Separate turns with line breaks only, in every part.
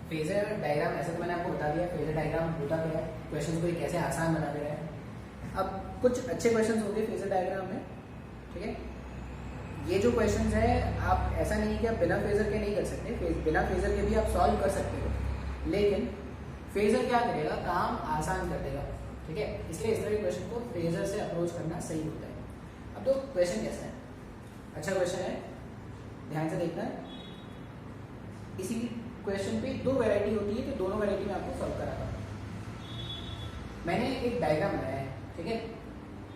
Phasor diagram ऐसे तो मैंने आपको बता दिया फेजर डायग्राम होता क्या है, क्वेश्चन को कैसे आसान बना दे रहा है। अब कुछ अच्छे क्वेश्चन होंगे फेजर डायग्राम में, ठीक है। ये जो क्वेश्चन है आप ऐसा नहीं कि आप बिना फेजर के नहीं कर सकते, बिना फेजर के भी आप सॉल्व कर सकते हो, लेकिन फेजर क्या करेगा, काम आसान कर देगा, ठीक है। इसलिए इस तरह के क्वेश्चन को फेजर से अप्रोच करना सही होता है। अब तो क्वेश्चन कैसा है, अच्छा क्वेश्चन है, ध्यान से देखना है। इसी क्वेश्चन पे दो वैरायटी होती है, तो दोनों वैरायटी में आपको सॉल्व कराता हूँ। मैंने एक डायग्राम बनाया है, ठीक है।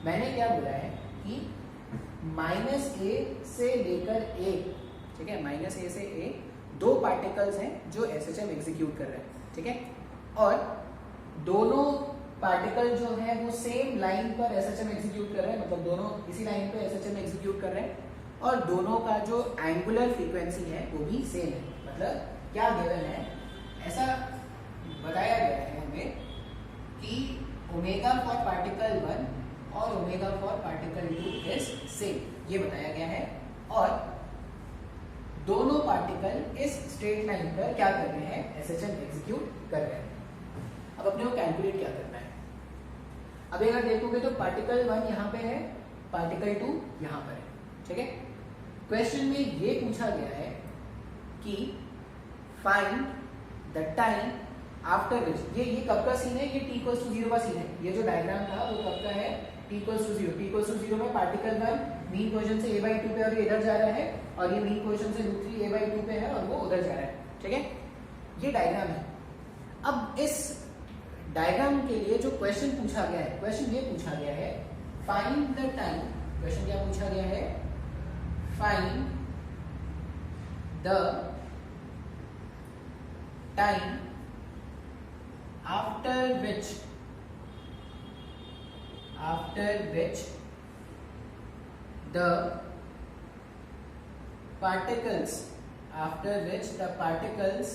मैंने क्या बोला है कि -a से लेकर a, ठीक है, -a से a दो पार्टिकल्स हैं जो SHM एग्जीक्यूट कर रहे हैं, ठीक है। और दोनों पार्टिकल जो है वो सेम लाइन पर SHM एग्जीक्यूट कर रहे हैं, मतलब दोनों इसी लाइन पर SHM एग्जीक्यूट कर रहे हैं, और दोनों का जो एंगुलर फ्रीक्वेंसी है वो भी सेम है। मतलब क्या गिवन है, ऐसा बताया गया है हमें कि ओमेगा फॉर पार्टिकल 1 और omega for particle 2 is same, ये बताया गया है। और दोनों पार्टिकल इस स्ट्रेट लाइन पर क्या कर रहे हैं, SHM एग्जीक्यूट कर रहे हैं। अब अपने को कैलकुलेट क्या करना है। अब अगर देखोगे तो पार्टिकल 1 यहाँ पे है, पार्टिकल 2 यहाँ पर है, ठीक है। क्वेश्चन में ये पूछा गया है कि find the time after which, ये कब का सीन है, ये t=0 का सीन है। ये जो डायग्राम था वो कब का है, t=0। t=0 में पार्टिकल 1 मीन पोजीशन से a/2 पे और ये इधर जा रहा है, और ये मीन पोजीशन से √3 a/2 पे है और वो उधर जा रहा है, ठीक है। ये डायग्राम है। अब इस डायग्राम के लिए जो क्वेश्चन पूछा गया है, क्वेश्चन ये पूछा गया है फाइंड द टाइम, क्वेश्चन क्या पूछा गया है, find the time after which the particles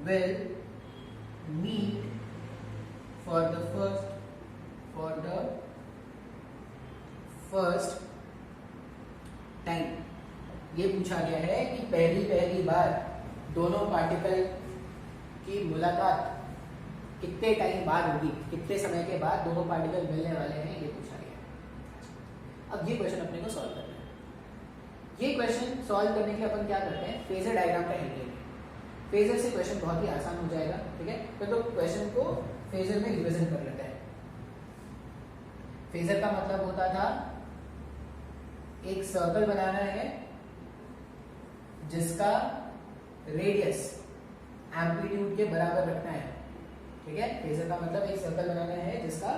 will meet for the first time। ये पूछा गया है कि पहली बार दोनों पार्टिकल की मुलाकात कितने टाइम बाद होगी, कितने समय के बाद दोनों पार्टिकल मिलने वाले हैं, ये पूछा गया है। अब ये क्वेश्चन अपने को सॉल्व करना है। ये क्वेश्चन सॉल्व करने के लिए अपन क्या करते हैं, फेजर डायग्राम का हेल्प लेंगे। फेजर से क्वेश्चन बहुत ही आसान हो जाएगा, ठीक है। तो क्वेश्चन को फेजर में रिविजन कर लेते हैं। फेजर का मतलब होता था एक सर्कल बनाना है जिसका रेडियस एम्पलीट्यूड के बराबर रखना है, ठीक है। फेजर का मतलब एक सर्कल बनाना है जिसका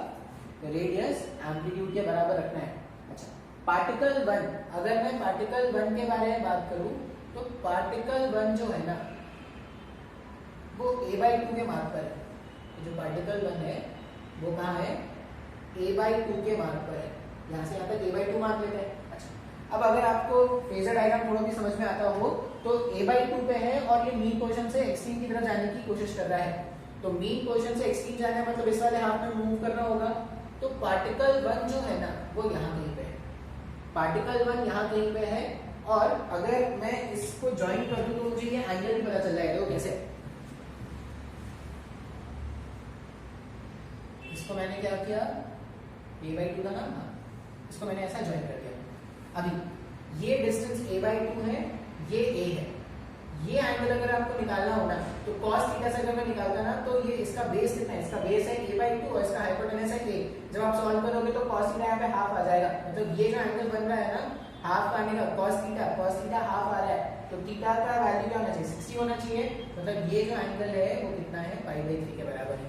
रेडियस एम्पलीट्यूड के बराबर रखना है। अच्छा, पार्टिकल 1, अगर मैं पार्टिकल 1 के बारे में बात करूं तो पार्टिकल 1 जो है ना वो a/2 के मार्क पर है। जो पार्टिकल 1 है वो कहाँ है, a/2 के मार्क पर है। यहाँ से यहाँ तक a/2 मार्क लेते हैं। अच्छा, अब अगर आपको फेजर डायग्राम थोड़ा भी समझ में आता हो तो a/2 पे है और ये मीन पोजीशन से एक्सट्रीम की तरफ जाने की कोशिश कर रहा है, तो मीन पोजीशन से एक्सट्रीम जाना है मतलब इस वाले हाफ में मूव करना होगा। तो पार्टिकल 1 जो है ना वो यहाँ कहीं पे है, पार्टिकल 1 यहाँ कहीं पे है। और अगर मैं इसको ज्वाइन कर दूं तो मुझे ये एंगल भी पता चल जाएगा। वो कैसे, इसको मैंने क्या किया, a/2 का नाम था, इसको मैंने ऐसा ज्वाइन कर दिया। अभी ये डिस्टेंस a/2 है, ये a है। ये एंगल अगर आपको निकालना होगा तो cos थीटा से अगर मैं निकालता ना तो ये इसका बेस कितना है, इसका बेस है a/2 और इसका हाइपोटेनस है a। जब आप सॉल्व करोगे तो cos थीटा यहाँ पे हाफ आ जाएगा, मतलब ये जो एंगल बन रहा है ना हाफ आने का, cos थीटा हाफ आ रहा है, तो थीटा का वैल्यू क्या होना चाहिए, 60 होना चाहिए। मतलब ये जो एंगल है वो कितना है, π/3 के बराबर है।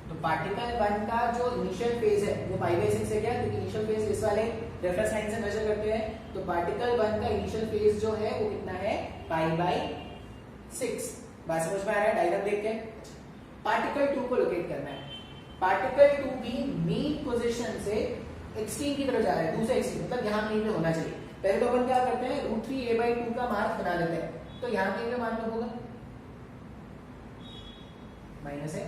तो पार्टिकल 1 का जो इनिशियल फेज है वो π/6 है। क्या, क्योंकि इनिशियल फेज इस वाले रेफरेंस लाइन से मेजर करते हैं, तो पार्टिकल 1 का इनिशियल फेज जो है वो कितना है, π/6। बात समझ में आ रहा है डायग्राम देख के। पार्टिकल 2 को लोकेट करना है। पार्टिकल 2 भी मीन पोजीशन से एक्सट्रीम की तरफ जा रहा है, दूसरे एक्सट्रीम, मतलब यहाँ कहीं पे होना चाहिए। पहले तो अपन क्या करते हैं, √3 a/2 का मार्क बना लेते हैं, तो यहाँ कहीं पे मान लो होगा माइनस है,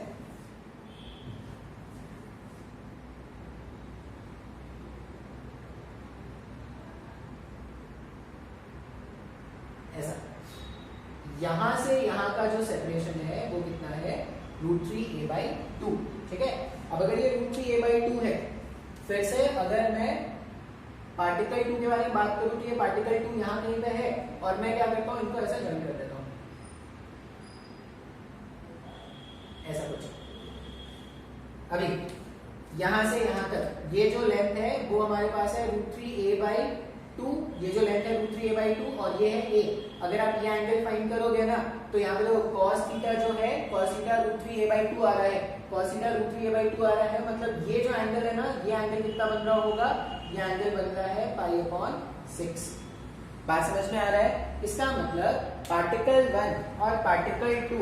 ऐसा यहां से यहां का जो सेपरेशन है वो कितना है, √3a/2। ठीक है, अब अगर ये √3a/2 है, फिर से अगर मैं पार्टिकल 2 के बारे में बात करूं तो ये पार्टिकल 2 यहां कहीं पे है और मैं क्या करता हूं, इनको ऐसा ज्वाइन कर देता हूं, ऐसा कुछ। अभी यहां से यहां तक ये जो लेंथ है वो हमारे पास है √3a/2, ये जो लेंथ है √3a/2 और ये है a। अगर आप ये एंगल फाइंड करोगे ना तो यहाँ पे देखो cos थीटा जो है, cos थीटा √3a/2 आ रहा है, cos थीटा √3a/2 आ रहा है, मतलब ये जो एंगल है ना, ये एंगल कितना बन रहा होगा, ये एंगल बन रहा है π/6। बात समझ में आ रहा है? इसका मतलब पार्टिकल 1 और पार्टिकल 2,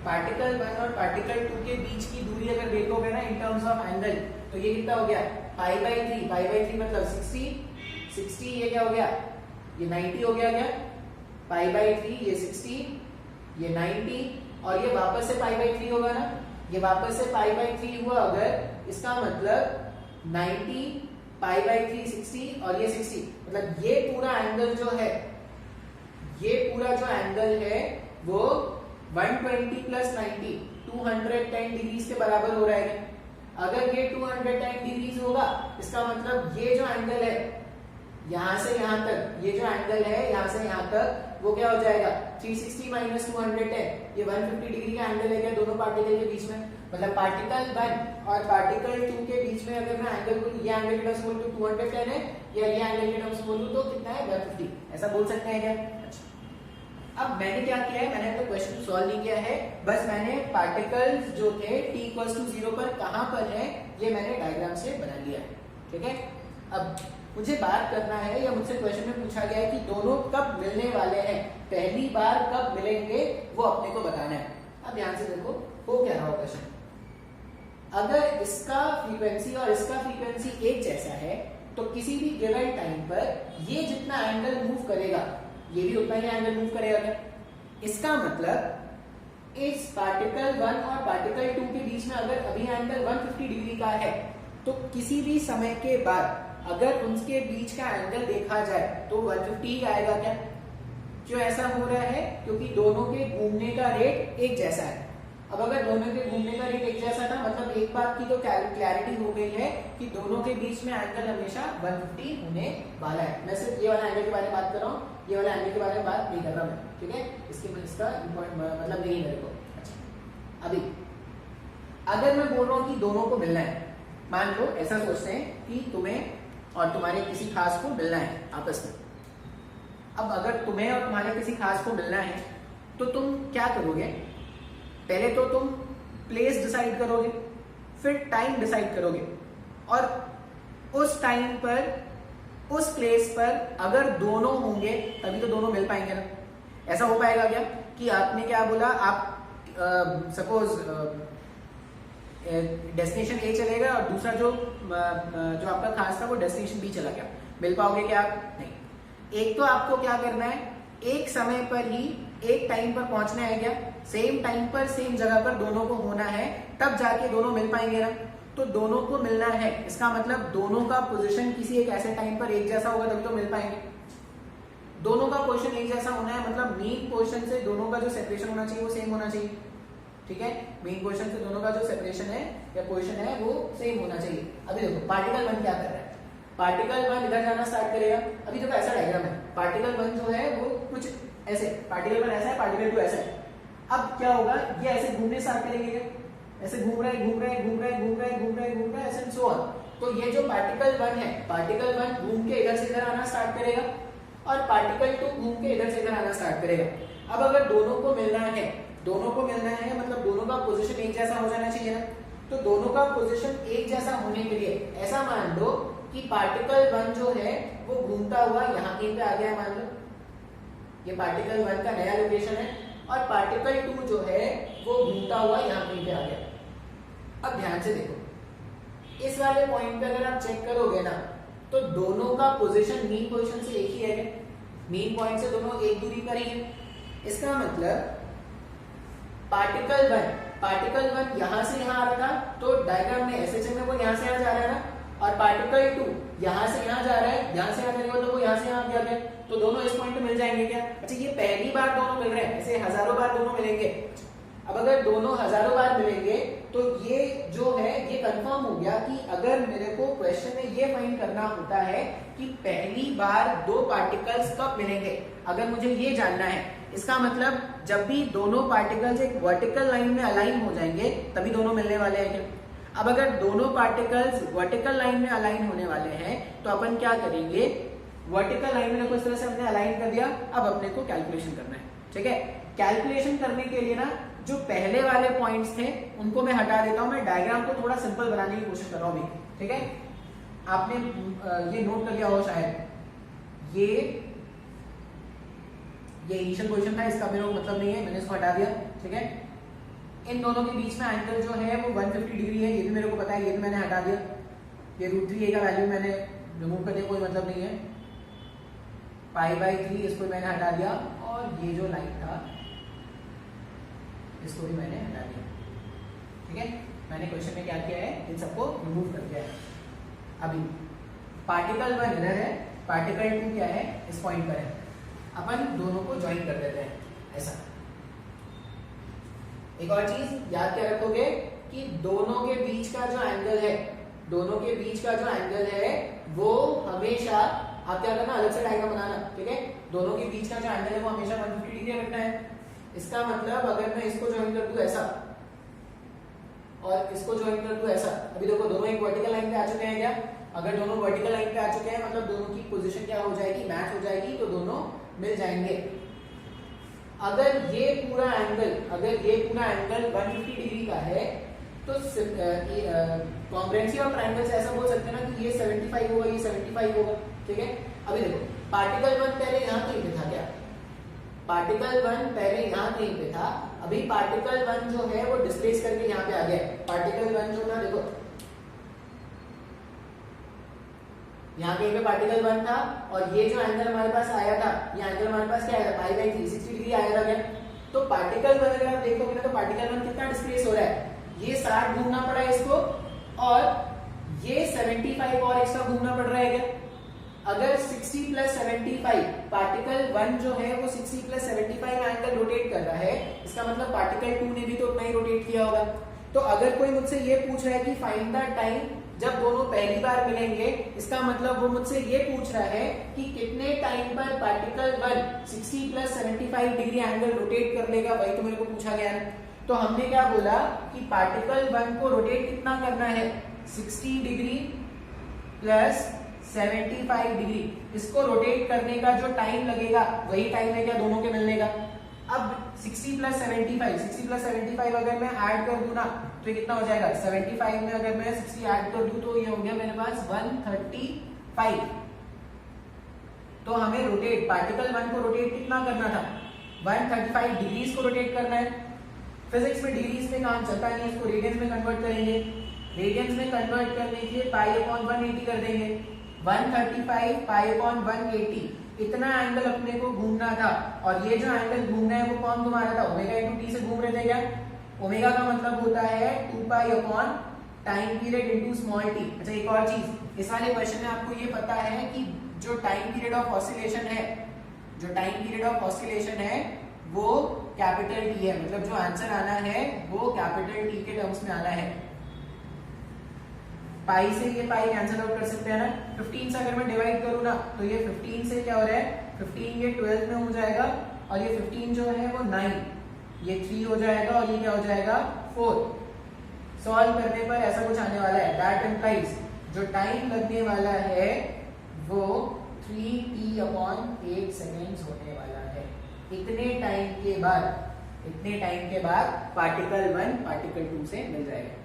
पार्टिकल 1 और पार्टिकल 2 के बीच की दूरी अगर देखोगे ना इन टर्म्स ऑफ एंगल, तो ये कितना हो गया, π/3 मतलब 60, ये क्या हो गया, ये 90 हो गया क्या, π/3 ये 60, ये 90 और ये वापस से π/3 होगा ना, ये वापस से π/3 हुआ अगर, इसका मतलब 90 π/3 60 और ये 60, मतलब ये पूरा एंगल जो है, ये पूरा जो एंगल है वो 120 प्लस 90 210 डिग्रीज के बराबर हो रहा है। अगर ये 210 डिग्रीज होगा, इसका मतलब ये जो एंगल है यहां से यहां तक, ये जो एंगल है यहां से यहां तक, वो क्या हो जाएगा 360 माइनस 210, ये 150 डिग्री का एंगल है क्या दोनों पार्टिकल के बीच में। मतलब पार्टिकल 1 और पार्टिकल 2 के बीच में अगर मैं एंगल को, ये एंगल के टर्म्स बोलूं तो 210 है, या ये एंगल के टर्म्स बोलूं तो कितना है 150, ऐसा बोल सकते हैं क्या। अच्छा, अब मैंने क्या किया है, मैंने तो क्वेश्चन सॉल्व नहीं किया है, बस मैंने पार्टिकल्स जो थे t=0 पर कहां पर है ये मैंने डायग्राम से बना लिया है। ठीक है, अब मुझे बात करना है, या मुझसे क्वेश्चन में पूछा गया है कि दोनों कब मिलने वाले हैं, पहली बार कब मिलेंगे वो अपने को बताना है। अब ध्यान से देखो हो क्या रहा क्वेश्चन, अगर इसका फ्रीक्वेंसी और इसका फ्रीक्वेंसी एक जैसा है तो किसी भी गिवन टाइम पर ये जितना एंगल मूव करेगा ये भी उतना ही एंगल मूव करेगा क्या। इसका मतलब इस पार्टिकल 1 और पार्टिकल 2 के बीच में अगर अभी एंगल 150 डिग्री का है तो किसी भी समय के बाद अगर उनके बीच का एंगल देखा जाए तो 150 ही आएगा क्या। क्यों ऐसा हो रहा है, क्योंकि दोनों के घूमने का रेट एक जैसा है। अब अगर दोनों के घूमने का रेट एक जैसा था, मतलब एक बात की तो क्लैरिटी हो गई है कि दोनों के बीच में एंगल हमेशा 150 होने वाला है। मैं सिर्फ ये वाला एंगल के बारे में बात कर रहा हूँ, ये वाला एंगल के बारे में बात नहीं कर रहा मैं। ठीक है, इसका मतलब नहीं मेरे को। अच्छा, अभी अगर मैं बोल रहा हूँ कि दोनों को मिलना है, मान लो ऐसा सोचते हैं कि तुम्हें और तुम्हारे किसी खास को मिलना है आपस में। अब अगर तुम्हें और तुम्हारे किसी खास को मिलना है तो तुम क्या करोगे, पहले तो तुम प्लेस डिसाइड करोगे, फिर टाइम डिसाइड करोगे, और उस टाइम पर उस प्लेस पर अगर दोनों होंगे तभी तो दोनों मिल पाएंगे ना। ऐसा हो पाएगा क्या कि आपने क्या बोला, आप सपोज डेस्टिनेशन ए चलेगा और दूसरा जो आपका खास था वो डेस्टिनेशन बी चला गया, मिल पाओगे क्या आप? नहीं। एक तो आपको क्या करना है, एक समय पर ही एक टाइम पर पहुंचना है क्या, सेम टाइम पर सेम जगह पर दोनों को होना है, तब जाके दोनों मिल पाएंगे ना। तो दोनों को मिलना है, इसका मतलब दोनों का पोजीशन किसी एक ऐसे टाइम पर एक जैसा होगा तभी तो मिल पाएंगे। दोनों का पोजीशन एक जैसा होना है, मतलब मीन पोजीशन से दोनों का जो सेपरेशन होना चाहिए वो सेम होना चाहिए। ठीक है, मेन पोजीशन से दोनों का जो सेपरेशन है या पोजीशन है वो सेम होना चाहिए। अभी देखो पार्टिकल 1 क्या कर रहा है, पार्टिकल 1 इधर जाना स्टार्ट करेगा। अभी देखो ऐसा डायग्राम है, पार्टिकल 1 जो है वो कुछ ऐसे, पार्टिकल 1 ऐसा है, पार्टिकल 2 ऐसा है। अब क्या होगा, ये ऐसे घूमने स्टार्ट करेंगे, ऐसे घूम रहा है घूम रहा है घूम रहा है घूम रहा है घूम रहा है घूम रहा है, ऐसे सो ऑन। तो ये जो पार्टिकल 1 है, पार्टिकल 1 घूम के इधर से इधर आना स्टार्ट करेगा और पार्टिकल 2 घूम के इधर से इधर आना स्टार्ट करेगा। अब अगर दोनों को मिलना है, दोनों को मिलना है मतलब दोनों का पोजीशन एक जैसा हो जाना चाहिए ना। तो दोनों का पोजीशन एक जैसा होने के लिए ऐसा मान लो कि पार्टिकल 1 जो है वो घूमता हुआ यहाँ कहीं पे आ गया है, मान लो ये पार्टिकल 1 का नया लोकेशन है, और पार्टिकल 2 जो है वो घूमता हुआ यहाँ कहीं पे आ गया। अब ध्यान से देखो, इस वाले पॉइंट पे अगर आप चेक करोगे ना तो दोनों का पोजीशन मीन पोजीशन से एक ही है, मीन पॉइंट से दोनों एक दूरी पर ही है। इसका मतलब पार्टिकल 1 यहां से यहां आ रहा था तो डायग्राम में ऐसे चलने वो यहां से यहां जा रहा है ना, और पार्टिकल 2 यहां से यहां जा रहा है, यहां से यहां चलेगा तो वो यहां यहाँ से यहाँ गया, तो दोनों इस पॉइंट पे मिल जाएंगे क्या? अच्छा ये पहली बार दोनों मिल रहे हैं, ऐसे हजारों बार दोनों मिलेंगे। अब अगर दोनों हजारों बार मिलेंगे तो ये जो है ये कंफर्म हो गया कि अगर मेरे को क्वेश्चन में ये फाइंड करना होता है कि पहली बार दो पार्टिकल्स कब मिलेंगे, अगर मुझे ये जानना है, इसका मतलब जब भी दोनों पार्टिकल्स एक वर्टिकल लाइन में अलाइन हो जाएंगे तभी दोनों मिलने वाले हैं क्या? अब अगर दोनों पार्टिकल्स वर्टिकल लाइन में अलाइन होने वाले हैं तो अपन क्या करेंगे, वर्टिकल लाइन में इस तरह से हमने अलाइन कर दिया, अब अपने को कैलकुलेशन करना है। ठीक है, कैलकुलेशन करने के लिए ना जो पहले वाले पॉइंट्स थे उनको मैं हटा देता हूं, मैं डायग्राम को थोड़ा सिंपल बनाने की कोशिश कर रहा हूं अभी। ठीक है, आपने ये नोट कर लिया हो शायद, ये इनिशियल पोजीशन था, इसका मेरे को मतलब नहीं है, मैंने इसको हटा दिया। ठीक है, इन दोनों के बीच में एंगल जो है वो 150 डिग्री है, ये भी मेरे को पता है, ये भी मैंने हटा दिया। ये √3a का वैल्यू मैंने रिमूव कर दिया, कोई मतलब नहीं है। π/3 इसको मैंने हटा दिया, और ये जो लाइन था इसको भी मैंने हटा दिया। ठीक है, मैंने क्वेश्चन में क्या किया है, इन सबको रिमूव कर दिया है। अभी पार्टिकल 1 इधर है, पार्टिकल 2 क्या है, इस पॉइंट पर है, अपन दोनों को ज्वाइन कर देते हैं ऐसा। एक और चीज याद क्या रखोगे कि दोनों के बीच का जो एंगल है, दोनों के बीच का जो एंगल है वो हमेशा, आप क्या करना, अलग से डायग्राम बनाना। ठीक है, दोनों के बीच का जो एंगल है वो हमेशा 150 डिग्री रखना है। इसका मतलब अगर मैं इसको ज्वाइन कर दूं ऐसा और इसको ज्वाइन कर दूं ऐसा, अभी देखो दोनों एक वर्टिकल लाइन पे आ चुके हैं क्या? अगर दोनों वर्टिकल लाइन पे आ चुके हैं मतलब दोनों की पोजीशन क्या हो जाएगी, मैच हो जाएगी, तो दोनों मिल जाएंगे। अगर ये पूरा एंगल 150 डिग्री का है तो कॉन्ग्रुएंसी ऑफ ट्रायंगल से ऐसा बोल सकते हैं ना कि ये 75 होगा, ये 75 होगा। ठीक है, अभी देखो पार्टिकल 1 पहले यहाँ कहीं पे था क्या? पार्टिकल 1 पहले यहाँ कहीं पे था, अभी पार्टिकल 1 जो है वो डिस्प्लेस करके यहाँ पे आ गया। पार्टिकल 1 जो ना, देखो यहाँ कहीं पे पार्टिकल 1 था, और ये जो एंगल हमारे पास आया था, ये एंगल हमारे पास क्या आया था, π/3 60 डिग्री आया था क्या? तो पार्टिकल 1 अगर आप देखोगे ना तो पार्टिकल 1 कितना डिस्प्लेस हो रहा है, ये 60 घूमना पड़ा है इसको, और ये 75 और एक्स्ट्रा घूमना पड़ रहा है क्या? अगर 60 + 75, पार्टिकल 1 जो है वो 60 + 75 एंगल रोटेट कर रहा है, इसका मतलब पार्टिकल 2 ने भी तो उतना ही रोटेट किया होगा। तो अगर कोई मुझसे ये पूछ रहा है कि फाइंड द टाइम जब दोनों पहली बार मिलेंगे, इसका मतलब वो मुझसे ये पूछ रहा है कि कितने टाइम पर पार्टिकल 1 60 + 75 डिग्री एंगल रोटेट कर लेगा, वही तो मेरे को पूछा गया है। तो हमने क्या बोला कि पार्टिकल 1 को रोटेट कितना करना है, 60 डिग्री + 75 डिग्री, इसको रोटेट करने का जो टाइम लगेगा वही टाइम है क्या दोनों के मिलने का। अब 60 + 75 अगर मैं ऐड कर दूं ना तो ये कितना हो जाएगा, 75 में अगर मैं 60 ऐड कर दूं तो ये हो गया मेरे पास 135। तो हमें रोटेट, पार्टिकल 1 को रोटेट कितना करना था, 135 डिग्रीज को रोटेट करना है। फिजिक्स में डिग्रीज में काम चलता नहीं, इसको रेडियंस में कन्वर्ट करेंगे। रेडियंस में कन्वर्ट करने के लिए π/180 कर देंगे। 135 π/180, इतना एंगल अपने को घूमना था, और ये जो एंगल घूमना है वो कौन घुमा रहा था, ω/t से घूम रहे थे क्या? ओमेगा का मतलब होता है 2π/ time period into small t। अच्छा एक और चीज, इस वाले क्वेश्चन में आपको ये पता है कि जो टाइम पीरियड ऑफ ऑसिलेशन है, जो टाइम पीरियड ऑफ ऑसिलेशन है वो कैपिटल T है, मतलब जो आंसर आना है वो कैपिटल T के टर्म्स में आना है। पाई से ये पाई कैंसिल आउट कर सकते हैं ना, 15 से अगर मैं डिवाइड करूं ना तो ये 15 से क्या हो रहा है, 15 ये 12 में हो जाएगा, और ये 15 जो है वो 9, ये 3 हो जाएगा, और ये क्या हो जाएगा 4। सॉल्व करने पर ऐसा कुछ आने वाला है, दैट इम्प्लाइज जो टाइम लगने वाला है वो 3t/8 सेकेंड्स होने वाला है। इतने टाइम के बाद पार्टिकल 1 पार्टिकल 2 से मिल जाएगा।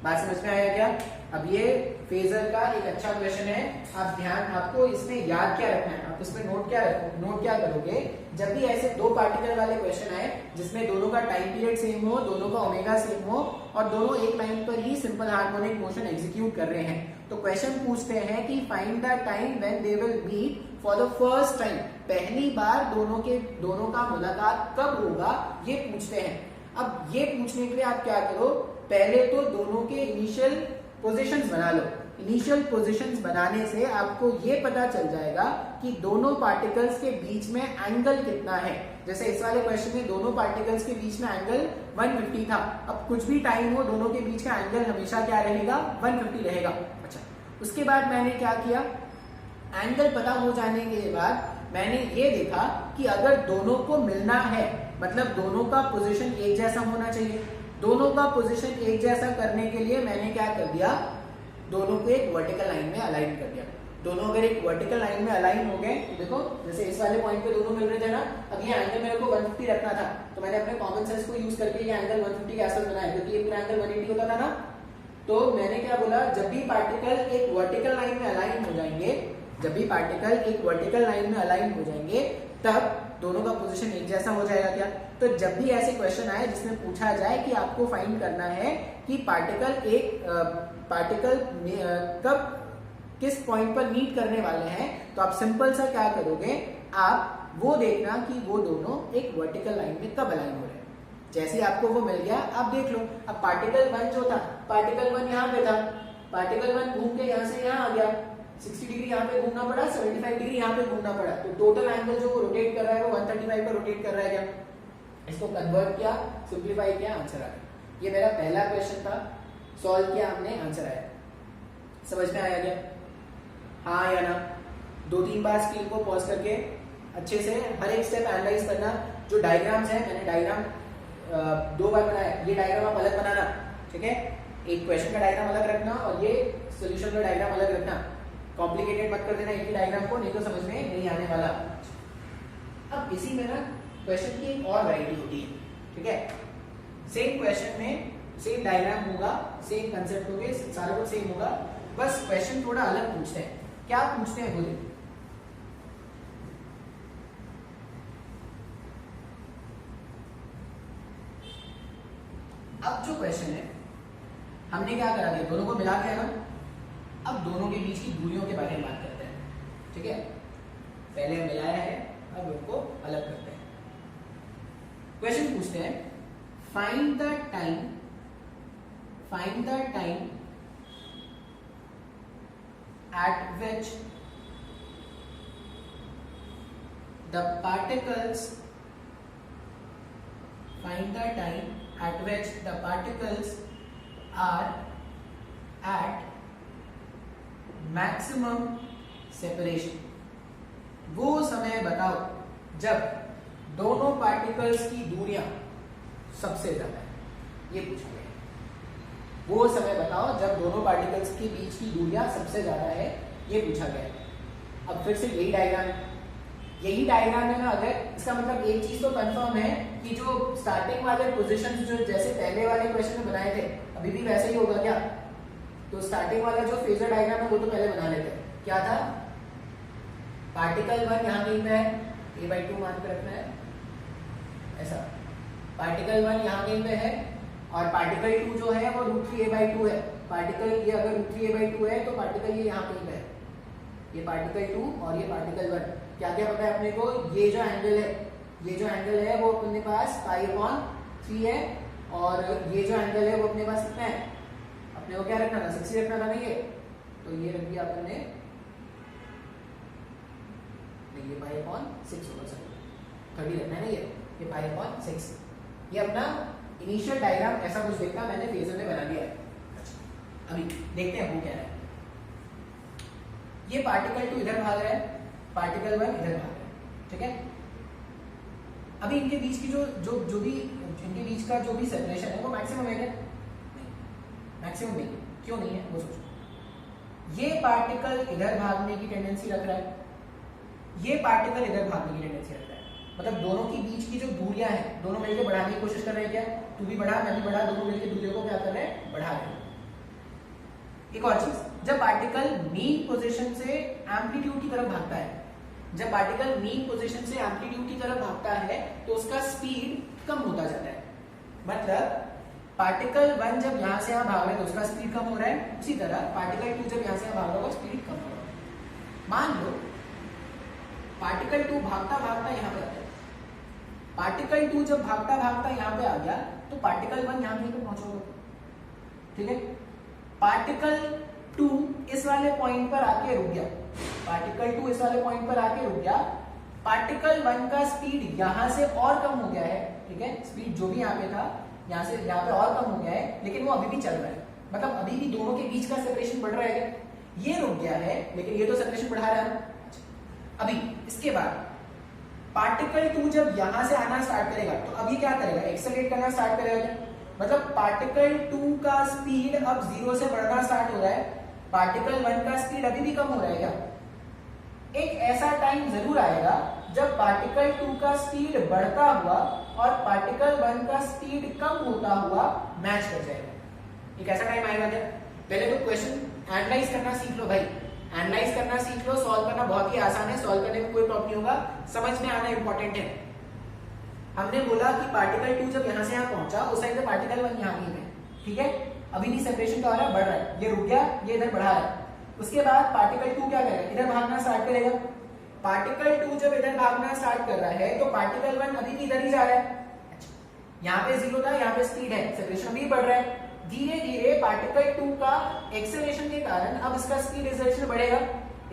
बात समझ में आया क्या? अब ये फेजर का एक अच्छा क्वेश्चन है, आपको इसमें याद क्या रखना है, आप इसमें नोट क्या करोगे, जब भी ऐसे दो पार्टिकल वाले क्वेश्चन आए जिसमें दोनों का टाइम पीरियड सेम हो, दोनों का ओमेगा सेम हो, और दोनों एक लाइन पर ही सिंपल हार्मोनिक मोशन एग्जीक्यूट कर रहे हैं, तो क्वेश्चन पूछते हैं कि find the time when they will meet for the first time, पहली बार दोनों का मुलाकात कब होगा, ये पूछते हैं। अब ये पूछने के लिए आप क्या करो, पहले तो दोनों के इनिशियल पोजीशंस बना लो। इनिशियल पोजीशंस बनाने से आपको ये पता चल जाएगा कि दोनों पार्टिकल्स के बीच में एंगल कितना है। जैसे इस वाले क्वेश्चन में दोनों पार्टिकल्स के बीच में एंगल 150 था। अब कुछ भी टाइम हो, दोनों के बीच का एंगल हमेशा क्या रहेगा, 150 रहेगा। अच्छा, उसके बाद मैंने क्या किया, एंगल पता हो जाने के बाद मैंने ये देखा कि अगर दोनों को मिलना है, मतलब दोनों का पोजीशन एक जैसा होना चाहिए। दोनों का पोजीशन एक जैसा करने के लिए मैंने क्या कर दिया, दोनों को एक वर्टिकल लाइन में अलाइन कर दिया। दोनों अगर एक वर्टिकल लाइन में अलाइन हो गए तो देखो, जैसे इस वाले पॉइंट पे दोनों मिल रहे थे ना, अब ये एंगल मेरे को 150 रखना था, तो मैंने अपने कॉमन सेंस को यूज करके ये एंगल 150 के आसपास बनाया, क्योंकि ये पूरा एंगल 180 होता था ना। तो मैंने क्या बोला, जब भी पार्टिकल एक वर्टिकल लाइन में अलाइन हो जाएंगे, जब भी पार्टिकल एक वर्टिकल लाइन में अलाइन हो जाएंगे, तब दोनों का पोजीशन एक जैसा हो जाएगा क्या। तो जब भी ऐसे क्वेश्चन आए जिसमें पूछा जाए कि आपको फाइंड करना है कि पार्टिकल कब किस पॉइंट पर मीट करने वाले हैं, तो आप सिंपल सा क्या करोगे, आप वो देखना कि वो दोनों एक वर्टिकल लाइन में कब अलाइन हो रहे हैं। जैसे आपको वो मिल गया, आप देख लो। अब पार्टिकल 1 जो था, पार्टिकल 1 यहाँ पे था, पार्टिकल 1 घूम के यहाँ से यहाँ आ गया, 60 डिग्री यहाँ पे घूमना पड़ा, 75 डिग्री यहाँ पे घूमना पड़ा, तो टोटल एंगल जो वो रोटेट कर रहा है वो 135 पर रोटेट कर रहा है क्या। इसको कन्वर्ट किया, सिंप्लीफाई किया, आंसर आ गया। ये मेरा पहला क्वेश्चन था, सॉल्व किया हमने, आंसर आया। समझ में आया क्या, हाँ या ना। 2-3 बार स्क्रीन को पॉज करके अच्छे से हर एक स्टेप एनालाइज करना। जो डायग्राम्स है, मैंने डायग्राम 2 बार बनाया, ये डायग्राम आप अलग बनाना, ठीक है। एक क्वेश्चन का डायग्राम अलग रखना और ये सोल्यूशन का डायग्राम अलग रखना। कॉम्प्लिकेटेड मत कर देना एक ही डायग्राम को, नहीं तो समझ में नहीं आने वाला। अब इसी में ना क्वेश्चन की एक और वैरायटी होती है, ठीक है। सेम क्वेश्चन में सेम डायग्राम होगा, सेम कंसेप्ट होंगे, सारा कुछ सेम होगा, बस क्वेश्चन थोड़ा अलग पूछते हैं। क्या पूछते हैं बोले, अब जो क्वेश्चन है हमने क्या करा दिया, दोनों को मिला के है ना। अब दोनों के बीच की दूरियों के बारे में बात करते हैं, ठीक है। पहले हम मिलाया है, अब उनको अलग करते हैं। क्वेश्चन पूछते हैं, find the time at which the particles are at maximum separation। वो समय बताओ जब दोनों पार्टिकल्स की दूरियां सबसे ज्यादा है, ये पूछा गया। वो समय बताओ जब दोनों पार्टिकल्स के बीच की दूरियां सबसे ज्यादा है, ये पूछा गया। अब फिर से यही डायग्राम है ना। अगर इसका मतलब एक चीज तो कंफर्म है कि जो स्टार्टिंग वाले पोजीशंस जो जैसे पहले वाले क्वेश्चन में बनाए थे, अभी भी वैसे ही होगा क्या। तो स्टार्टिंग वाला जो फेजर डायग्राम है वो तो पहले बना लेते हैं। क्या था, पार्टिकल 1 यहाँ कहीं पे है, a/2 मान के रखना है ऐसा। पार्टिकल 1 यहाँ कहीं पे है और पार्टिकल 2 जो है वो √3a/2 है। पार्टिकल ये अगर √3a/2 है तो पार्टिकल ये यहाँ कहीं पे है, ये पार्टिकल 2 और ये पार्टिकल 1। क्या क्या पता है अपने को, ये जो एंगल है वो अपने पास π/3 है, और ये जो एंगल है वो अपने पास कितना है, अपने को क्या रखना था, 60 रखना था नहीं, ये तो ये रख दिया अपन ने, नहीं ये π/6 होगा, सर 30 रखना है ना, ये π/6। ये अपना इनिशियल डायग्राम ऐसा कुछ देखता, मैंने फेजर में बना दिया है। अभी देखते हैं वो क्या है। ये पार्टिकल 2 इधर भाग रहा है, पार्टिकल 1 इधर भाग रहा है, ठीक है। अभी इनके बीच की जो भी इनके बीच का जो भी सेपरेशन है वो मैक्सिमम है क्या, नहीं मैक्सिमम नहीं। क्यों नहीं है वो सोचो। ये पार्टिकल इधर भागने की टेंडेंसी रख रहा है, ये पार्टिकल इधर भागने की टेंडेंसी रख रहा है, मतलब दोनों के बीच की जो दूरियां हैं दोनों मिलकर बढ़ाने की कोशिश कर रहे हैं। क्या, तू भी बढ़ा मैं भी बढ़ा, दोनों मिलकर दूरियों को क्या कर रहे हैं, बढ़ा रहे हैं। एक और चीज, जब पार्टिकल मीन पोजीशन से एम्पलीट्यूड की तरफ भागता है, जब पार्टिकल मीन पोजीशन से एम्पलीट्यूड की तरफ भागता है तो उसका स्पीड कम होता जाता है। मतलब पार्टिकल 1 जब यहां से यहां भाग रहा है तो उसका स्पीड कम हो रहा है, उसी तरह पार्टिकल 2 जब यहां से यहां भाग रहा होगा स्पीड कम हो रहा है। मान लो पार्टिकल 2 भागता भागता यहां पे आता है, पार्टिकल 2 जब भागता भागता यहां पे आ गया तो पार्टिकल 1 यहां कहीं पे पहुंचोगे, ठीक है। पार्टिकल 2 इस वाले पॉइंट पर आके रुक गया, पार्टिकल 2 इस वाले पॉइंट पर आके रुक गया, पार्टिकल 1 का स्पीड यहां से और कम हो गया है, ठीक है, स्पीड जो भी यहाँ पे था यहाँ से यहाँ पे और कम हो गया है, लेकिन वो अभी भी चल रहा है, मतलब अभी भी दोनों के बीच का सेपरेशन बढ़ रहा है, ये रुक गया है लेकिन ये तो सेपरेशन बढ़ा रहा है। अभी इसके बाद पार्टिकल 2 जब यहां से आना स्टार्ट करेगा तो अभी क्या करेगा, एक्सेलरेट करना स्टार्ट करेगा, मतलब पार्टिकल 2 का स्पीड अब 0 से बढ़ना स्टार्ट हो रहा है, पार्टिकल 1 का स्पीड अभी भी कम हो रहा है क्या? एक ऐसा टाइम जरूर आएगा जब पार्टिकल 2 का स्पीड बढ़ता हुआ और पार्टिकल 1 का स्पीड कम होता हुआ मैच कर जाएगा। एक ऐसा टाइम आएगा क्या? पहले तो क्वेश्चन एनालाइज करना सीख लो भाई, एनालाइज करना सीख लो, सॉल्व करना बहुत ही आसान है, सॉल्व करने में कोई प्रॉब्लम नहीं होगा, समझ में आना इंपॉर्टेंट है। हमने बोला कि पार्टिकल 2 जब यहां से यहां पहुंचा उस टाइम पे पार्टिकल 1 यहां भी है, ठीक है, अभी भी सेपरेशन क्या हो रहा है, बढ़ रहा है, ये रुक गया, ये इधर बढ़ा रहा है। उसके बाद पार्टिकल 2 क्या करेगा, इधर भागना स्टार्ट करेगा, पार्टिकल 2 जब इधर भागना स्टार्ट कर रहा है तो पार्टिकल 1 अभी भी इधर ही जा रहा है, यहाँ पे 0 था, यहाँ पे स्पीड है, सेपरेशन भी बढ़ रहा है, धीरे धीरे पार्टिकल 2 का एक्सेलरेशन के कारण अब इसका स्पीड एक्सेलरेशन बढ़ेगा,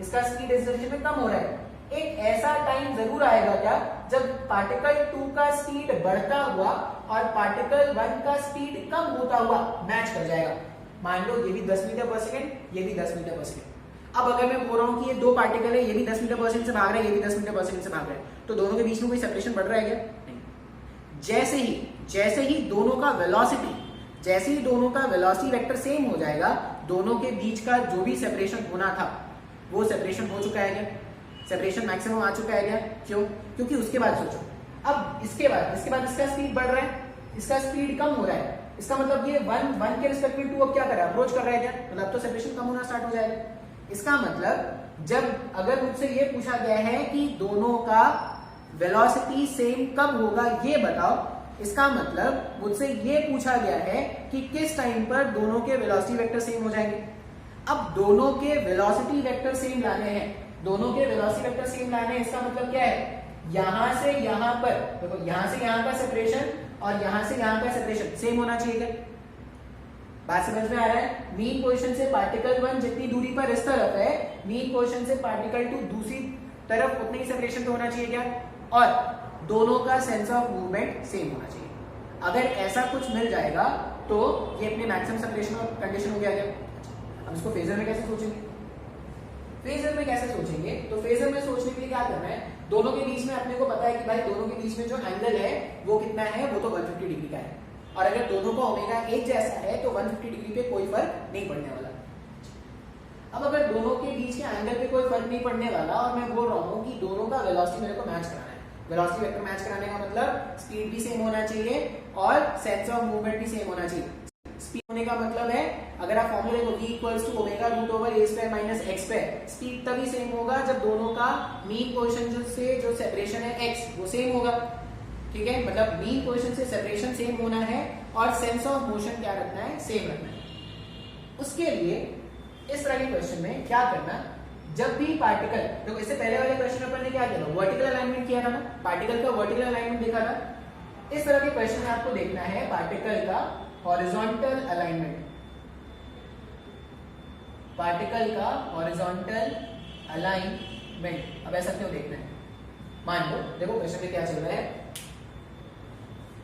इसका स्पीड एक्सेलरेशन में कम हो रहा है। एक ऐसा टाइम जरूर आएगा क्या जब पार्टिकल 2 का स्पीड बढ़ता हुआ और पार्टिकल 1 का स्पीड कम होता हुआ मैच कर जाएगा। मान लो ये भी 10 मीटर पर सेकेंड, ये भी 10 मीटर पर सेकेंड। अब अगर मैं बोल रहा हूं कि ये दो पार्टिकल है, ये भी 10 मीटर पर सेकेंड से भाग रहे हैं, ये भी 10 मीटर पर सेकेंड से भाग रहे हैं, तो दोनों के बीच में कोई सेपरेशन बढ़ रहा है क्या? नहीं। जैसे ही दोनों का वेलोसिटी, जैसे ही दोनों का वेलोसिटी वेक्टर सेम हो जाएगा, दोनों के बीच का जो भी सेपरेशन होना था वो सेपरेशन हो चुका है क्या? सेपरेशन मैक्सिमम आ चुका है क्या? क्यों? क्योंकि उसके बाद सोचो, अब इसके बाद इसका स्पीड बढ़ रहा है, इसका स्पीड कम हो रहा है, इसका मतलब ये 1 के रिस्पेक्ट में 2 अब क्या कर रहा है, अप्रोच कर रहा है क्या? मतलब तो सेपरेशन कम होना स्टार्ट हो जाएगा। इसका मतलब जब अगर मुझसे ये पूछा गया है कि दोनों का वेलोसिटी सेम कब होगा ये बताओ, इसका मतलब मुझसे ये पूछा गया है कि किस टाइम पर दोनों के वेलोसिटी वेक्टर सेम हो जाएंगे। अब दोनों के वेलोसिटी वेक्टर सेम लाने हैं, दोनों के वेलोसिटी वेक्टर सेम लाने हैं, इसका मतलब क्या है, यहां से यहां पर देखो, यहां से यहां का सेपरेशन और यहां से यहां का सेपरेशन सेम होना चाहिए क्या? बात समझ में आ रहा है? मीन पोजीशन से पार्टिकल 1 जितनी दूरी पर इस तरफ है, मीन पोजीशन से पार्टिकल 2 दूसरी तरफ उतने ही सेपरेशन पे होना चाहिए क्या? और दोनों का सेंस ऑफ मूवमेंट सेम होना चाहिए। अगर ऐसा कुछ मिल जाएगा तो ये अपने मैक्सिमम सेपरेशन और कंडीशन हो गया क्या? अब इसको फेजर में कैसे सोचेंगे? फेजर में कैसे सोचेंगे? तो फेजर में सोचने के लिए क्या करना है, दोनों के बीच में अपने को पता है कि भाई दोनों के बीच में जो एंगल है वो कितना है, वो तो 150 डिग्री का है, और अगर दोनों का ओमेगा एक जैसा है तो 150 डिग्री पे कोई फर्क नहीं पड़ने वाला। अब अगर दोनों के बीच के एंगल पे कोई फर्क नहीं पड़ने वाला और मैं बोल रहा हूँ कि दोनों का वेलोसिटी मेरे को मैच कराना है, वेलोसिटी वेक्टर मैच कराने का मतलब स्पीड भी सेम होना चाहिए और सेंस ऑफ मूवमेंट भी सेम होना चाहिए। स्पीड होने का मतलब है, अगर आप फॉर्मूला देखो v equals to omega root over a square minus x square, speed तभी सेम होगा जब दोनों का मीन पोजीशन से जो सेपरेशन है x वो सेम होगा, ठीक है, मतलब मीन पोजीशन से सेपरेशन सेम होना है और सेंस ऑफ मोशन क्या रखना है, सेम रखना है। उसके लिए इस तरह के क्वेश्चन में क्या करना, जब भी पार्टिकल देखो, इससे पहले वाले क्वेश्चन में अपन ने क्या किया था, वर्टिकल अलाइनमेंट किया था ना, पार्टिकल का वर्टिकल अलाइनमेंट देखा था। इस तरह के क्वेश्चन में आपको देखना है पार्टिकल का हॉरिजॉन्टल अलाइनमेंट, पार्टिकल का हॉरिजॉन्टल अलाइनमेंट। अब ऐसा क्यों देखना है, मान लो देखो क्वेश्चन में क्या चल रहा है,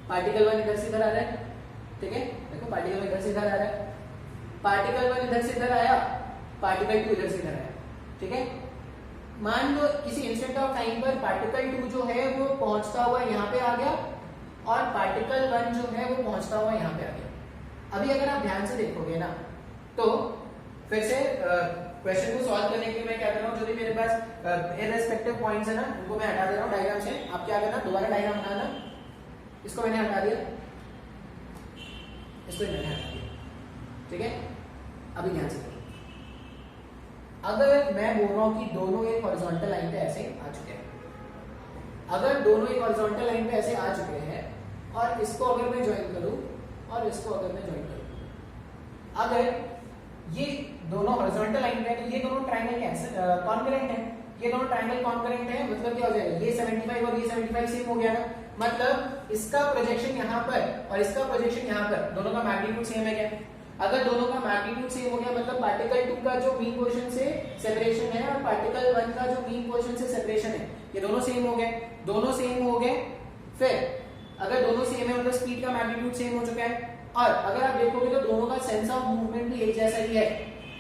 पार्टिकल 1 इधर से इधर आ रहा है, ठीक है, देखो पार्टिकल 1 इधर से इधर आ रहा है, पार्टिकल 1 इधर से इधर आया, पार्टिकल 2 इधर से इधर आया, ठीक है। मान लो किसी इंस्टेंट ऑफ टाइम पर पार्टिकल 2 जो है वो पहुंचता हुआ यहाँ पे आ गया और पार्टिकल 1 जो है वो पहुंचता हुआ यहाँ पे आ गया। अभी अगर आप ध्यान से देखोगे ना तो फिर से क्वेश्चन को सॉल्व करने के लिए मैं क्या कर रहा हूँ, जो भी मेरे पास इररेस्पेक्टिव पॉइंट्स है ना उनको मैं हटा दे रहा हूँ डायग्राम से। आप क्या करना, दोबारा डायग्राम बनाना, इसको मैंने हटा दिया, इसको मैंने हटा दिया, ठीक है। अभी ध्यान से अगर मैं बोल रहा हूं कि दोनों एक हॉरिजॉन्टल लाइन पे ऐसे आ चुके हैं, अगर दोनों एक हॉरिजॉन्टल लाइन पे ऐसे आ चुके हैं और इसको अगर मैं ज्वाइन करूं और इसको अगर मैं ज्वाइन करूं, अगर ये दोनों हॉरिजॉन्टल लाइन पे है तो ये दोनों ट्रायंगल कैंसिल कॉन्करेंट है, ये दोनों ट्रायंगल कॉन्करेंट है, मतलब क्या हो जाएगा, ये 75 और ये 75 सेम हो गया ना, मतलब इसका प्रोजेक्शन यहाँ पर और इसका प्रोजेक्शन यहाँ पर, दोनों का मैग्नीट्यूड सेम है क्या? अगर दोनों का मैग्नीट्यूड सेम हो गया मतलब पार्टिकल 2 का जो मीन पोजीशन से सेपरेशन है और पार्टिकल 1 का जो मीन पोजीशन से सेपरेशन है ये दोनों सेम हो गए, दोनों सेम हो गए। फिर अगर दोनों सेम है मतलब स्पीड का मैग्नीट्यूड सेम हो चुका है और अगर आप देखोगे तो दोनों का सेंस ऑफ मूवमेंट भी एक जैसा ही है।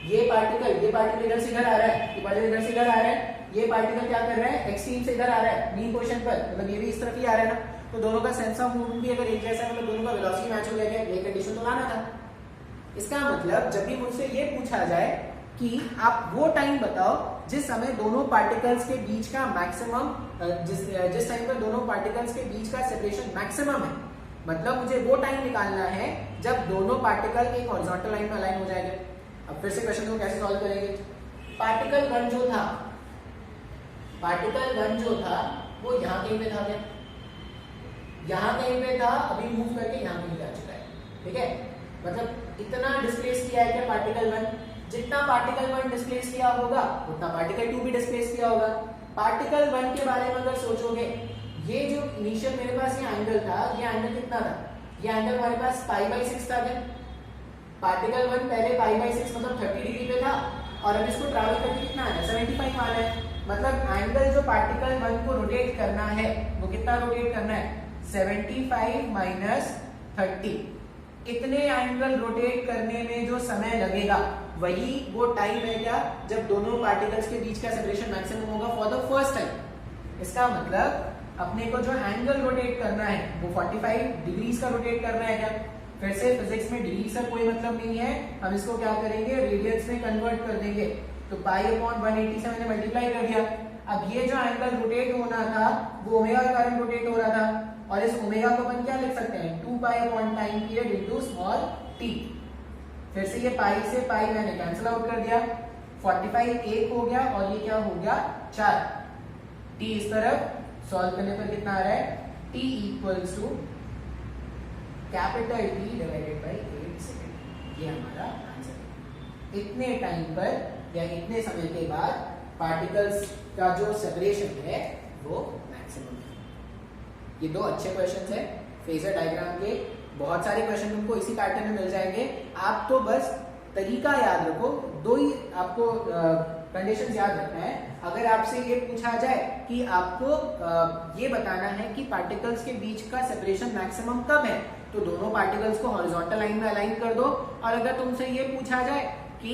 ये पार्टिकल इधर से इधर आ रहा है, ये पार्टिकल इधर से इधर आ रहा है, ये पार्टिकल क्या कर रहा है एक्सट्रीम से इधर आ रहा है मीन पोजीशन पर, मतलब ये भी इस तरफ ही आ रहा है ना, तो दोनों का सेंस ऑफ मूवमेंट भी अगर एक जैसा है मतलब दोनों का वेलोसिटी मैच हो गया, ये कंडीशन तो लाना था। इसका मतलब जब भी मुझसे ये पूछा जाए कि आप वो टाइम बताओ जिस समय दोनों पार्टिकल्स के बीच का मैक्सिमम, जिस टाइम पर दोनों पार्टिकल्स के बीच का सेपरेशन मैक्सिमम है, मतलब मुझे वो टाइम निकालना है जब दोनों पार्टिकल एक हॉरिजॉन्टल लाइन में अलाइन हो जाएंगे। अब फिर से क्वेश्चन को कैसे सॉल्व करेंगे? पार्टिकल 1 जो था वो यहाँ कहीं पे था क्या? यहाँ कहीं पे था, अभी मूव करके यहाँ कहीं जा चुका है, ठीक है। मतलब इतना डिस्प्लेस किया है क्या पार्टिकल 1? जितना पार्टिकल 1 डिस्प्लेस किया होगा उतना पार्टिकल 2 भी डिस्प्लेस किया होगा। पार्टिकल 1 के बारे में अगर सोचोगे, ये जो इनिशियल मेरे पास ये एंगल था, ये एंगल कितना था? ये एंगल हमारे पास π/6 था क्या? पार्टिकल 1 पहले π/6 मतलब 30 डिग्री पे था और अब इसको ट्रैवल करके कितना है 75 आना है। मतलब एंगल जो पार्टिकल 1 को रोटेट करना है वो कितना रोटेट करना है? 75 माइनस 30। इतने एंगल रोटेट करने में जो समय लगेगा वही वो टाइम है क्या जब दोनों पार्टिकल्स के बीच का सेपरेशन मैक्सिमम होगा फॉर द फर्स्ट टाइम। इसका मतलब अपने को जो एंगल रोटेट करना है वो 45 डिग्रीज का रोटेट करना है क्या? फिर से फिजिक्स में डिग्री से कोई मतलब नहीं है, हम इसको क्या करेंगे रेडियंस में कन्वर्ट कर देंगे। तो π/180 से मैंने मल्टीप्लाई कर दिया। अब ये जो एंगल रोटेट होना था वो ओमेगा के कारण रोटेट हो रहा था और इस ओमेगा को अपन क्या लिख सकते हैं 2π time period into small t। फिर से ये पाई से पाई मैंने कैंसिल आउट कर दिया, 45 1 हो गया और ये क्या हो गया 4। t इस तरफ सॉल्व करने पर कितना आ रहा है? t equals to capital T divided by 8 second. ये हमारा आंसर है। इतने टाइम पर या इतने समय के बाद पार्टिकल्स का जो सेपरेशन है वो मैक्सिमम है। ये दो अच्छे क्वेश्चंस है फेजर डायग्राम के। बहुत सारे क्वेश्चन तुमको इसी पैटर्न में मिल जाएंगे। आप तो बस तरीका याद रखो, दो ही आपको कंडीशंस याद रखना है। अगर आपसे ये पूछा जाए कि आपको ये बताना है कि पार्टिकल्स के बीच का सेपरेशन मैक्सिमम कब है, तो दोनों पार्टिकल्स को हॉरिजॉन्टल लाइन में अलाइन कर दो। और अगर तुमसे ये पूछा जाए कि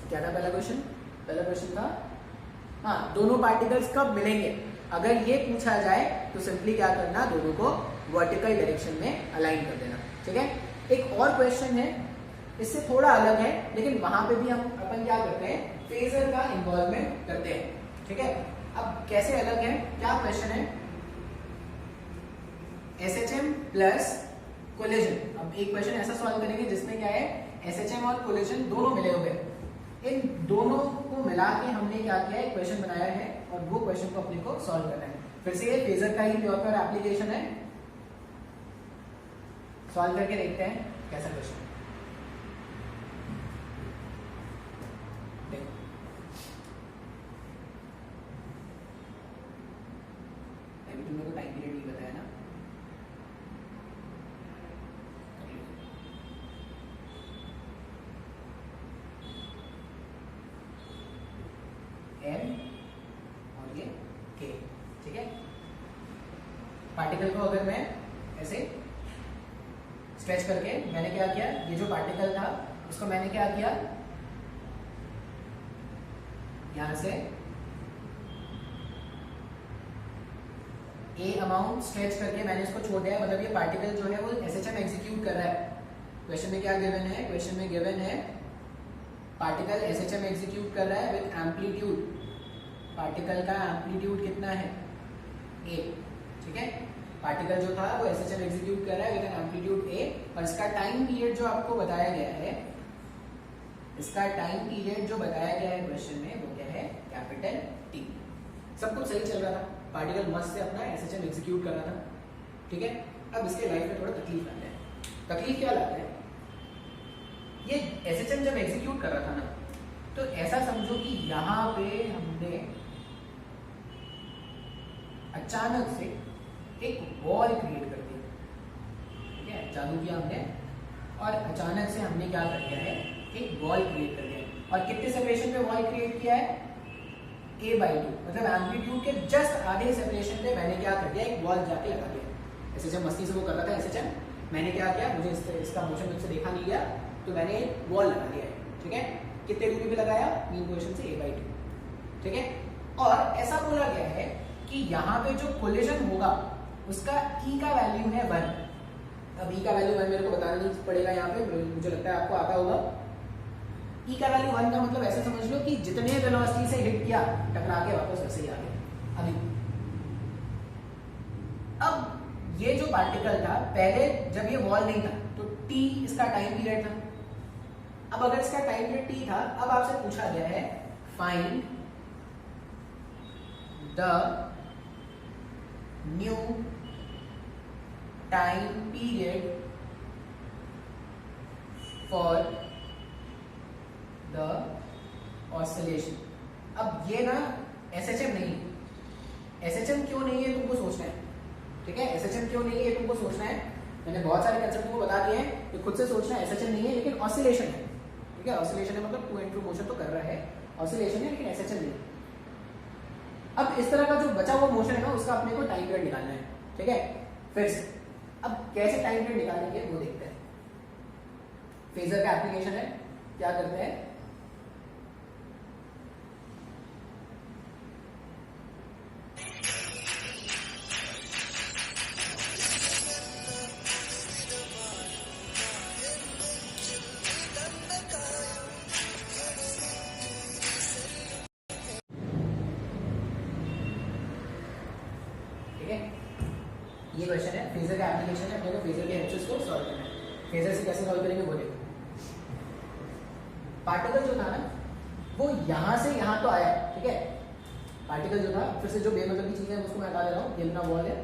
क्या था पहला क्वेश्चन? पहला क्वेश्चन था हाँ दोनों पार्टिकल्स कब मिलेंगे, अगर ये पूछा जाए तो सिंपली क्या करना, दोनों को वर्टिकल डायरेक्शन में अलाइन कर देना, ठीक है। एक और क्वेश्चन है, इससे थोड़ा अलग है लेकिन वहां पे भी हम अपन क्या करते हैं फेजर का इन्वॉल्वमेंट करते हैं, ठीक है। अब कैसे अलग है, क्या क्वेश्चन है? SHM plus collision. अब एक क्वेश्चन ऐसा सॉल्व करेंगे जिसमें क्या है SHM और कोलिजन दोनों मिले हुए हैं। इन दोनों को मिला के हमने क्या किया है क्वेश्चन बनाया है और वो क्वेश्चन को अपने को सॉल्व करना है। फिर से ये फेजर का ही प्योर एप्लीकेशन है, सॉल्व करके देखते हैं कैसा क्वेश्चन। देखो अभी तुम लोग को टाइम पीरियड नहीं बताया ना, M और ये K, ठीक है। पार्टिकल को अगर मैं ऐसे स्ट्रेच करके मैंने क्या किया, ये जो पार्टिकल था उसको मैंने क्या किया यहां से A अमाउंट स्ट्रेच करके मैंने इसको छोड़ दिया, मतलब ये पार्टिकल जो है वो SHM एग्जीक्यूट कर रहा है। क्वेश्चन में क्या गिवन है? क्वेश्चन में गिवन है पार्टिकल SHM एग्जीक्यूट कर रहा है विद एम्पलीट्यूड, पार्टिकल का एम्पलीट्यूड कितना है A, ठीक है। पार्टिकल जो था वो SHM एग्जीक्यूट कर रहा है विद एन एम्पलीट्यूड A और इसका टाइम पीरियड जो आपको बताया गया है, इसका टाइम पीरियड जो बताया गया है क्वेश्चन में वो क्या है कैपिटल T। सब कुछ सही चल रहा था, पार्टिकल मस्त से अपना SHM एग्जीक्यूट कर रहा था, ठीक है। अब इसके लाइफ में थोड़ा तकलीफ आते हैं। तकलीफ क्या लाते हैं? ये SHM जब एग्जीक्यूट कर रहा था ना, तो ऐसा समझो कि यहाँ पे हमने अचानक से एक वॉल क्रिएट कर दिया, ठीक है, चालू किया हमने और अचानक से हमने क्या कर दिया है, एक वॉल क्रिएट कर दिया है। और कितने सेपरेशन पे वॉल क्रिएट किया है, a/2, मतलब एम्पलीट्यूड के जस्ट आधे सेपरेशन पे मैंने क्या कर दिया, एक वॉल जाके लगा दिया। एसएचएम मस्ती से वो कर रहा था एसएचएम, मैंने क्या किया, मुझे इसका मोशन मुझसे देखा नहीं गया तो मैंने एक वॉल लगा दिया है, ठीक है। कितने दूरी पे लगाया, मीन पोजीशन से a/2, ठीक है। और ऐसा बोला गया है कि यहाँ पे जो कोलिजन होगा उसका E का वैल्यू है 1। अब E का वैल्यू 1 मेरे को बताना नहीं पड़ेगा, यहाँ पे मुझे लगता है आपको आता होगा। E का वैल्यू 1 का मतलब ऐसे समझ लो कि जितने वेलोसिटी से हिट किया टकरा के वापस वैसे ही आ गया। अभी अब ये जो पार्टिकल था, पहले जब ये वॉल नहीं था तो T इसका टाइम पीरियड था। अब अगर इसका टाइम पीरियड T था, अब आपसे पूछा गया है find the new time period for the oscillation. अब ये ना एसएचएम नहीं, एसएचएम क्यों नहीं है तुमको सोचना है, ठीक है। एसएचएम क्यों नहीं है तुमको सोचना है, मैंने बहुत सारे कंसेप्ट को बता दिए हैं, तो खुद से सोचना है। एसएचएम नहीं है लेकिन ऑसिलेशन है, ठीक है। ऑसिलेशन है मतलब टू एंड फ्रो मोशन तो कर रहा है, ऑसिलेशन है लेकिन एसएचएम नहीं। अब इस तरह का जो बचा हुआ मोशन है ना, उसका अपने को टाइम पीरियड निकालना है, ठीक है। फिर से अब कैसे टाइम पीरियड निकालेंगे वो देखते हैं। फेजर का एप्लीकेशन है, क्या करते हैं, ये क्वेश्चन है, फेजर का एप्लीकेशन है, अपने को फेजर के हेल्प से इसको सॉल्व करना है। फेजर से कैसे सॉल्व करेंगे वो देखो। पार्टिकल जो था ना वो यहां से यहां तो आया, ठीक है। पार्टिकल जो था, फिर से जो बेमतलब की चीजें उसको मैं हटा दे रहा हूं, ये अपना वॉल है।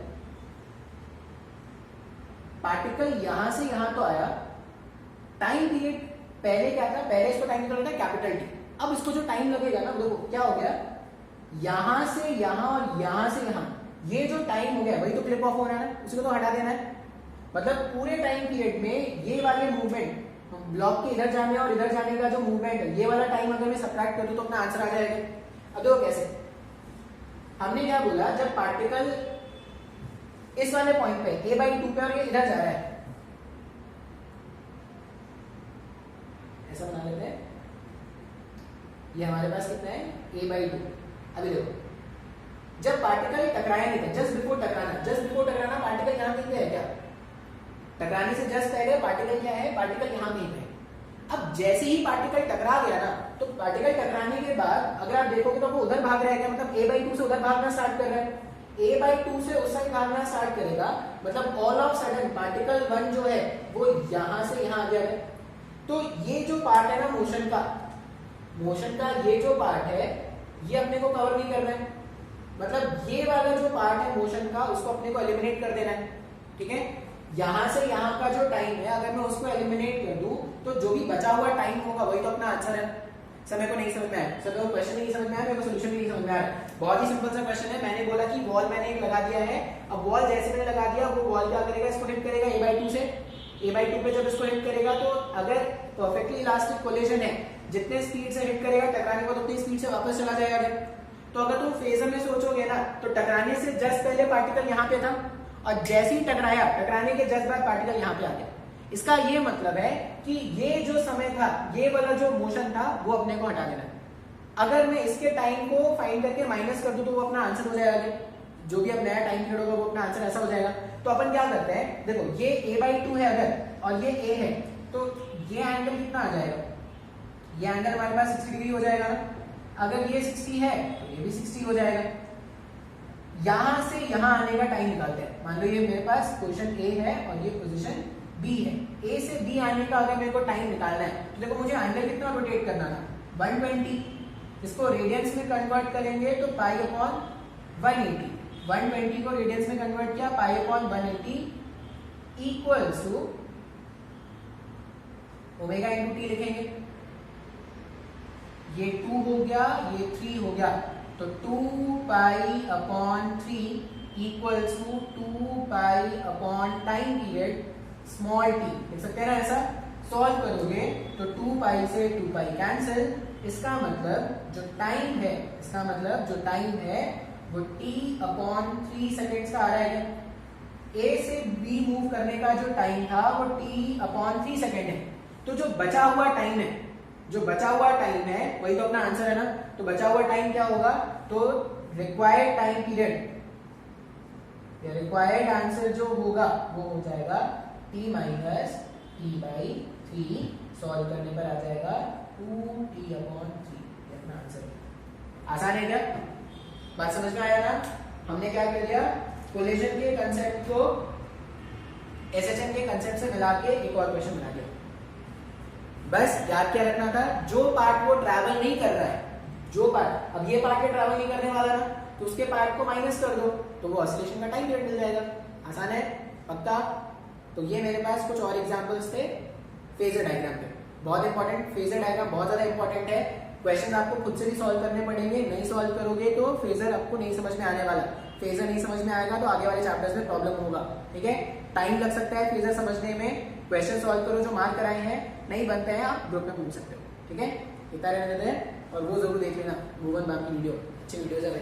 पार्टिकल यहां से यहां तो आया, टाइम पीरियड पहले क्या था, पहले इसको टाइम निकालना था कैपिटल T। अब इसको जो टाइम लगेगा ना, देखो क्या हो गया, यहां से यहां और यहां से यहां, ये जो टाइम हो गया वही तो क्लिप ऑफ हो रहा है ना, उसी को तो हटा देना है। मतलब पूरे टाइम पीरियड में ये वाले मूवमेंट, ब्लॉक के इधर जाने और इधर जाने का जो मूवमेंट है, ये वाला टाइम अगर मैं सब्ट्रैक्ट कर दूं तो अपना आंसर आ जाएगा। अब देखो कैसे, हमने क्या बोला, जब पार्टिकल इस वाले पॉइंट पे a/2 पे और ये इधर जा रहा है, ऐसा बना लेते हैं, ये हमारे पास कितना है a/2। अभी देखो, जब पार्टिकल टकराया नहीं था, जस्ट बिफोर टकराना पार्टिकल यहां कहीं पे है क्या, टकराने से जस्ट पहले पार्टिकल क्या है, पार्टिकल यहां कहीं पे। अब जैसे ही पार्टिकल टकरा गया ना, तो पार्टिकल टकराने के बाद अगर आप देखोगे तो वो उधर भाग रहा है क्या, मतलब a/2 से उधर भागना स्टार्ट कर रहा है, a/2 से उस साइड भागना स्टार्ट करेगा, मतलब ऑल ऑफ सडन पार्टिकल 1 जो है वो यहां से यहां आ गया है। तो ये जो पार्ट है ना मोशन का ये जो पार्ट है, ये अपने को कवर नहीं करना है, मतलब ये वाला जो पार्ट है मोशन का, उसको अपने को एलिमिनेट कर देना है, ठीक है। यहां से यहां का जो टाइम है, अगर मैं उसको एलिमिनेट कर दूं तो जो भी बचा हुआ टाइम होगा वही तो अपना आंसर है। समय को नहीं समझ में आया, समय को क्वेश्चन नहीं समझ में आया, मेरे को सोल्यूशन नहीं समझ में आया। बहुत ही सिंपल सा क्वेश्चन है, मैंने बोला कि वॉल मैंने एक लगा दिया है। अब वॉल जैसे मैंने लगा दिया, वो वॉल क्या करेगा, इसको हिट करेगा a/2 से। a/2 पे जब इसको हिट करेगा तो अगर परफेक्टली इलास्टिक कोलिजन है, जितने स्पीड से हिट करेगा टकराने को, तो उतनी स्पीड से वापस चला जाएगा। तो अगर तुम फेजर में सोचोगे ना, तो टकराने से जस्ट पहले पार्टिकल यहाँ पे था और जैसे ही टकराया, टकराने के जस्ट बाद पार्टिकल यहाँ पे आ गया। इसका ये मतलब है कि ये जो समय था, ये वाला जो मोशन था, वो अपने को हटा देना है। अगर मैं इसके टाइम को फाइंड करके माइनस कर दूं तो वो अपना आंसर हो जाएगा, जो भी अब नया टाइम पीरियड होगा वो अपना आंसर ऐसा हो जाएगा। तो अपन क्या करते हैं, देखो ये a/2 है अगर, और ये a है, तो ये एंगल कितना आ जाएगा, ये एंगल हमारे पास 60 डिग्री हो जाएगा ना। अगर ये 60 है तो ये भी 60 हो जाएगा। यहां से यहां आने का टाइम निकालते हैं। मान लो ये मेरे पास पोजीशन A है और ये पोजीशन B है। A से B आने का अगर मेरे को टाइम निकालना है, तो देखो मुझे एंगल कितना रोटेट करना था, 120। इसको रेडियंस में कन्वर्ट करेंगे तो π/180। 120 को रेडियंस में कन्वर्ट किया, π/180 इक्वल्स टू ओमेगा × t लिखेंगे। ये 2 हो गया, ये 3 हो गया, तो 2π/3 equals to time period small t। लिख सकते हैं ना ऐसा। सॉल्व करोगे तो 2 पाई से 2 पाई कैंसिल, इसका मतलब जो टाइम है वो t/3 सेकेंड्स का आ रहा है। A से B मूव करने का जो टाइम था वो t/3 सेकेंड है। तो जो बचा हुआ टाइम है वही तो अपना आंसर है ना। तो बचा हुआ टाइम क्या होगा, तो required time period, required answer जो होगा वो हो जाएगा t-t/3, सॉल्व करने पर आ जाएगा 2t/3, अपना आंसर। आसान है क्या? बात समझ में आया ना? हमने क्या कर दिया, कोलिजन के कंसेप्ट को एसएचएम के कंसेप्ट से मिला के एक और क्वेश्चन बना दिया। बस याद क्या रखना था, जो पार्ट वो ट्रैवल नहीं कर रहा है, अब ये पार्ट के ट्रैवल नहीं करने वाला ना, तो उसके पार्ट को माइनस कर दो तो वो ऑसिलेशन का टाइम पीरियड मिल जाएगा। आसान है? पक्का? तो ये मेरे पास कुछ और एग्जांपल्स थे फेजर डायग्राम पे। बहुत इंपॉर्टेंट, फेजर डायग्राम बहुत ज्यादा इंपॉर्टेंट है। क्वेश्चन आपको खुद से भी सॉल्व करने पड़ेंगे, नहीं सॉल्व करोगे तो फेजर आपको नहीं समझ में आने वाला। फेजर नहीं समझ में आएगा तो आगे वाले चैप्टर्स में प्रॉब्लम होगा। ठीक है, टाइम लग सकता है फेजर समझने में। क्वेश्चन सॉल्व करो जो मार्क कराए हैं, नहीं बनते हैं आप ग्रुप में पूछ सकते हो। ठीक है, इतना रहने देते हैं और वो जरूर देख लेना भुवन मैम की वीडियो, अच्छी वीडियोज है भाई।